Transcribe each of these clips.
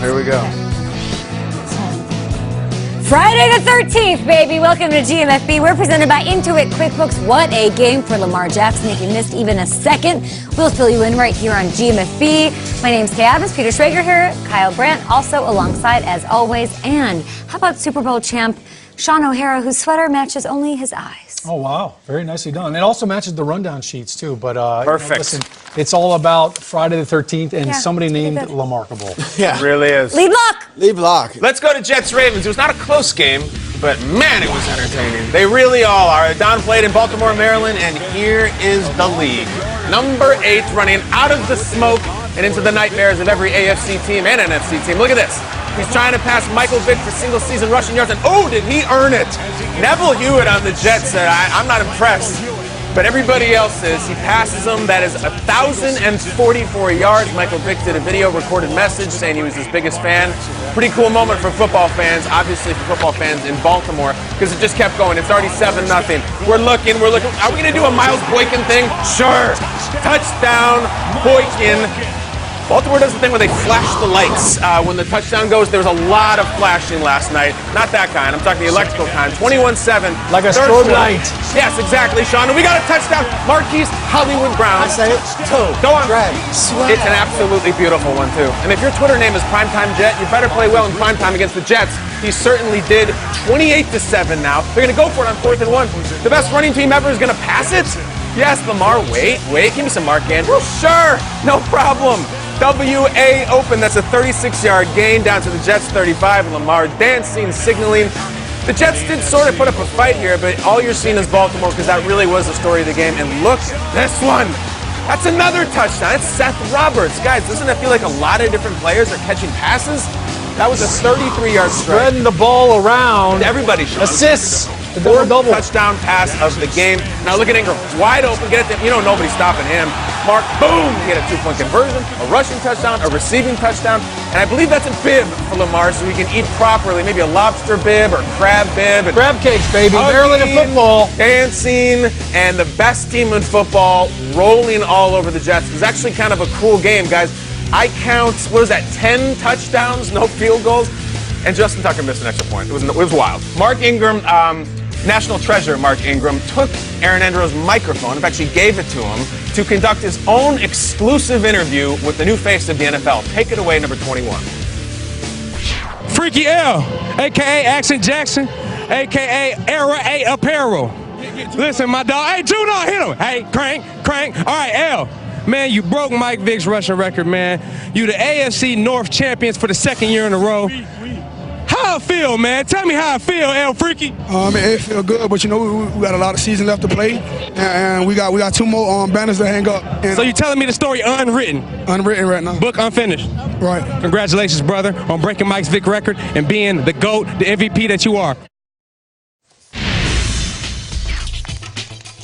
here we go. Friday the 13th, baby. Welcome to GMFB. We're presented by Intuit QuickBooks. What a game for Lamar Jackson. If you missed even a second, we'll fill you in right here on GMFB. My name's Kay Adams, Peter Schrager here, Kyle Brandt, also alongside as always. And how about Super Bowl champ Shaun O'Hara, whose sweater matches only his eyes? Oh, wow. Very nicely done. It also matches the rundown sheets, too. But perfect. Listen, it's all about Friday the 13th and somebody named Lamarkable. Yeah, it really is. Lead block. Lead block. Let's go to Jets-Ravens. It was not a close game, but, man, it was entertaining. They really all are. Don played in Baltimore, Maryland, and here is the league. Number 8 running out of the smoke and into the nightmares of every AFC team and NFC team. Look at this. He's trying to pass Michael Vick for single-season rushing yards, and oh, did he earn it? Neville Hewitt on the Jets said, I'm not impressed, but everybody else is. He passes him. That is 1,044 yards. Michael Vick did a video-recorded message saying he was his biggest fan. Pretty cool moment for football fans, obviously for football fans in Baltimore, because it just kept going. It's already 7-0. We're looking. Are we going to do a Miles Boykin thing? Sure. Touchdown, Boykin. Baltimore does the thing where they flash the lights. When the touchdown goes, there was a lot of flashing last night. Not that kind. I'm talking the electrical kind. 21-7. Like a strobe light. Yes, exactly, Shaun. And we got a touchdown. Marquise Hollywood Brown. I say it. Go on. Drag. Swag. It's an absolutely beautiful one, too. And if your Twitter name is Primetime Jet, you better play well in primetime against the Jets. He certainly did. 28-7 now. They're going to go for it on 4th and 1. The best running team ever is going to pass it? Yes, Lamar. Wait. Give me some Mark Andrews. Sure. No problem. WA Open, that's a 36-yard gain down to the Jets 35. Lamar dancing, signaling. The Jets did sort of put up a fight here, but all you're seeing is Baltimore because that really was the story of the game. And look, this one. That's another touchdown. It's Seth Roberts. Guys, doesn't that feel like a lot of different players are catching passes? That was a 33-yard strike. Spreading the ball around. Everybody should. Assists. The double touchdown pass of the game. Now look at Ingram. Wide open. Get it to him. You know nobody's stopping him. Mark, boom. He had a 2-point conversion, a rushing touchdown, a receiving touchdown. And I believe that's a bib for Lamar so he can eat properly. Maybe a lobster bib or crab bib. And crab cakes, baby. Maryland in football. Dancing. And the best team in football rolling all over the Jets. It was actually kind of a cool game, guys. I count, 10 touchdowns, no field goals. And Justin Tucker missed an extra point. It was wild. Mark Ingram, national treasure Mark Ingram, took Aaron Andrews' microphone, in fact, she gave it to him, to conduct his own exclusive interview with the new face of the NFL. Take it away, number 21. Freaky L, a.k.a. Action Jackson, a.k.a. Era A Apparel. Listen, my dog. Hey, Juno, hit him. Hey, crank. All right, L. Man, you broke Mike Vick's rushing record, man. You the AFC North champions for the 2nd year in a row. How I feel, man? Tell me how I feel, El Freaky. It feel good, but you know we got a lot of season left to play, and we got 2 more banners to hang up. And so you telling me the story unwritten? Unwritten right now. Book unfinished. Right. Congratulations, brother, on breaking Mike's Vick record and being the GOAT, the MVP that you are.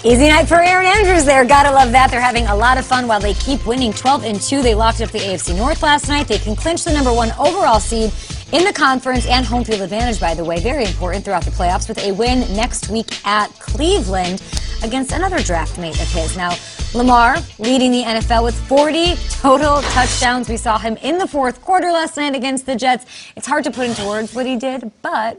Easy night for Aaron Andrews there. Gotta love that. They're having a lot of fun while they keep winning 12-2. They locked up the AFC North last night. They can clinch the #1 overall seed in the conference and home field advantage, by the way. Very important throughout the playoffs with a win next week at Cleveland against another draft mate of his. Now, Lamar leading the NFL with 40 total touchdowns. We saw him in the 4th quarter last night against the Jets. It's hard to put into words what he did, but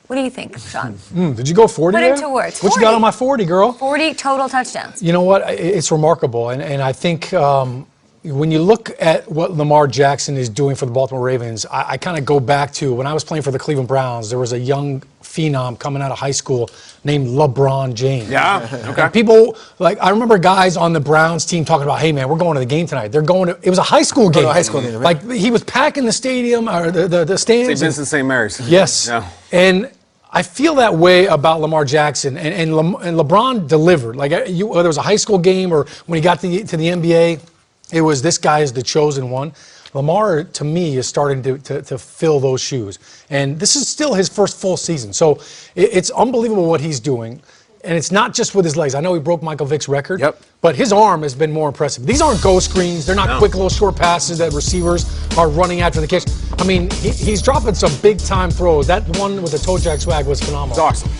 what do you think, Shaun? Did you go 40 Put there? into words. What 40. you got on my 40, girl? 40 total touchdowns. You know what? It's remarkable. And I think when you look at what Lamar Jackson is doing for the Baltimore Ravens, I kind of go back to when I was playing for the Cleveland Browns. There was a young phenom coming out of high school named LeBron James. Yeah, okay. And people, I remember guys on the Browns team talking about, hey, man, we're going to the game tonight. They're going to, it was a high school game. High school game, right? He was packing the stadium, or the stands. St. Vincent St. Mary's. Yes. Yeah. And I feel that way about Lamar Jackson, and LeBron delivered. Whether it was a high school game or when he got to the NBA, it was this guy is the chosen one. Lamar, to me, is starting to fill those shoes. And this is still his first full season. So it's unbelievable what he's doing. And it's not just with his legs. I know he broke Michael Vick's record, but his arm has been more impressive. These aren't go screens. They're not quick little short passes that receivers are running after the catch. I mean, he's dropping some big-time throws. That one with the toe jag swag was phenomenal. It's awesome.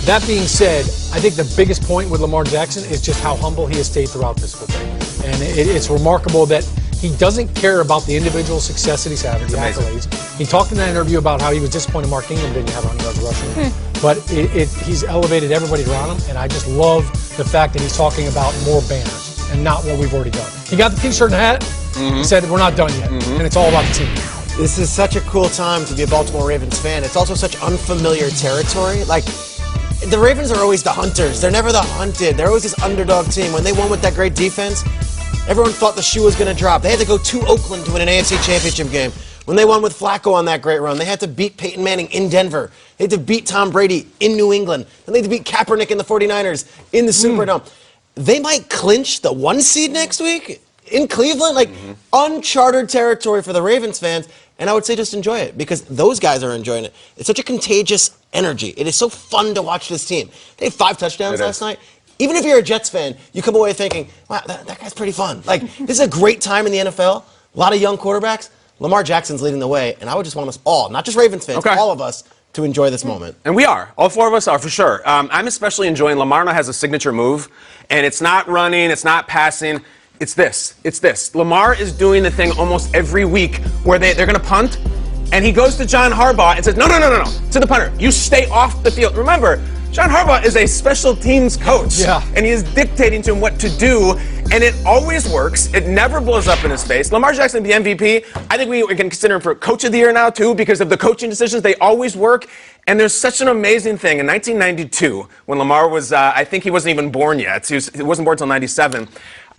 That being said, I think the biggest point with Lamar Jackson is just how humble he has stayed throughout this whole thing. And it's remarkable that He doesn't care about the individual success that he's having, the accolades. He talked in that interview about how he was disappointed Mark Ingram didn't have 100 yards rushing. But he's elevated everybody around him, and I just love the fact that he's talking about more banners and not what we've already done. He got the T-shirt and hat. He said, we're not done yet, and it's all about the team. This is such a cool time to be a Baltimore Ravens fan. It's also such unfamiliar territory. Like, the Ravens are always the hunters. They're never the hunted. They're always this underdog team. When they won with that great defense, everyone thought the shoe was going to drop. They had to go to Oakland to win an AFC Championship game. When they won with Flacco on that great run, they had to beat Peyton Manning in Denver. They had to beat Tom Brady in New England. Then they had to beat Kaepernick in the 49ers in the Superdome. They might clinch the 1 seed next week in Cleveland. Like, uncharted territory for the Ravens fans. And I would say just enjoy it, because those guys are enjoying it. It's such a contagious energy. It is so fun to watch this team. They had 5 touchdowns last night. Even if you're a Jets fan, you come away thinking, wow, that guy's pretty fun. Like, this is a great time in the NFL. A lot of young quarterbacks. Lamar Jackson's leading the way, and I would just want us all, not just Ravens fans, all of us, to enjoy this moment. And we are. All 4 of us are, for sure. I'm especially enjoying Lamar now has a signature move, and it's not running, it's not passing. It's this. It's this. Lamar is doing the thing almost every week where they're going to punt, and he goes to John Harbaugh and says, no, to the punter. You stay off the field. Remember, John Harbaugh is a special teams coach, and he is dictating to him what to do, and it always works. It never blows up in his face. Lamar Jackson, the MVP, I think we can consider him for Coach of the Year now, too, because of the coaching decisions. They always work. And there's such an amazing thing. In 1992, when Lamar was, I think he wasn't even born yet. He wasn't born until 97.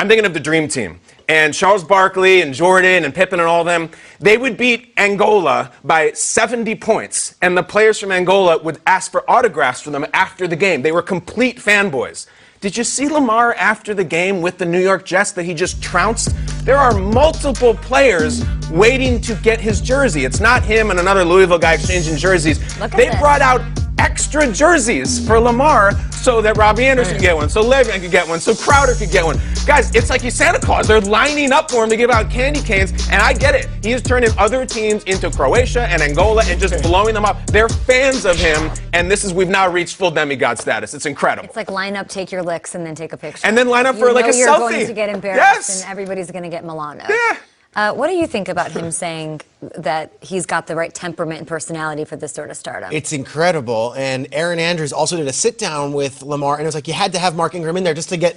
I'm thinking of the Dream Team. And Charles Barkley and Jordan and Pippen and all of them, they would beat Angola by 70 points. And the players from Angola would ask for autographs from them after the game. They were complete fanboys. Did you see Lamar after the game with the New York Jets that he just trounced? There are multiple players waiting to get his jersey. It's not him and another Louisville guy exchanging jerseys. They brought out extra jerseys for Lamar so that Robbie Anderson could get one, so Le'Veon could get one, so Crowder could get one. Guys, it's like he's Santa Claus. They're lining up for him to give out candy canes, and I get it. He is turning other teams into Croatia and Angola and just blowing them up. They're fans of him, and we've now reached full demigod status. It's incredible. It's like line up, take your licks, and then take a picture. And then line up for like a selfie. You're going to get embarrassed, and everybody's going to get Milano. Yeah. What do you think about him saying that he's got the right temperament and personality for this sort of stardom? It's incredible. And Aaron Andrews also did a sit-down with Lamar, and it was like you had to have Mark Ingram in there just to get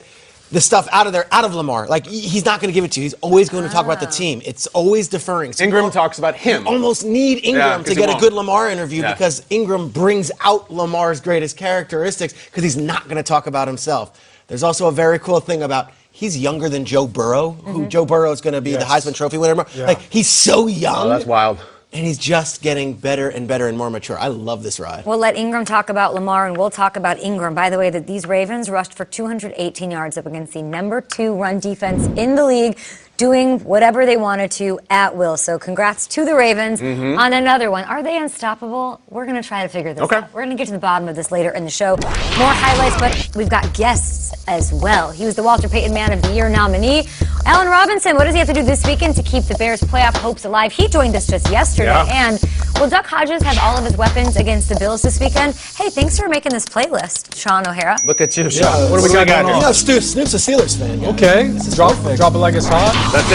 the stuff out of Lamar. Like, he's not going to give it to you. He's always going to talk about the team. It's always deferring. So Ingram talks about him. You almost need Ingram to get a good Lamar interview because Ingram brings out Lamar's greatest characteristics because he's not going to talk about himself. There's also a very cool thing about he's younger than Joe Burrow, who Joe Burrow is going to be the Heisman Trophy winner. Like, he's so young. Oh, that's wild. And he's just getting better and better and more mature. I love this ride. We'll let Ingram talk about Lamar, and we'll talk about Ingram. By the way, that these Ravens rushed for 218 yards up against the #2 run defense in the league, doing whatever they wanted to at will. So congrats to the Ravens on another one. Are they unstoppable? We're going to try to figure this out. We're going to get to the bottom of this later in the show. More highlights, but we've got guests as well. He was the Walter Payton Man of the Year nominee. Allen Robinson, what does he have to do this weekend to keep the Bears' playoff hopes alive? He joined us just yesterday. And will Duck Hodges have all of his weapons against the Bills this weekend? Hey, thanks for making this playlist, Shaun O'Hara. Look at you, Shaun. What do we got You here? know, Snoop's a Steelers fan. Okay, drop it like it's hot. That's it.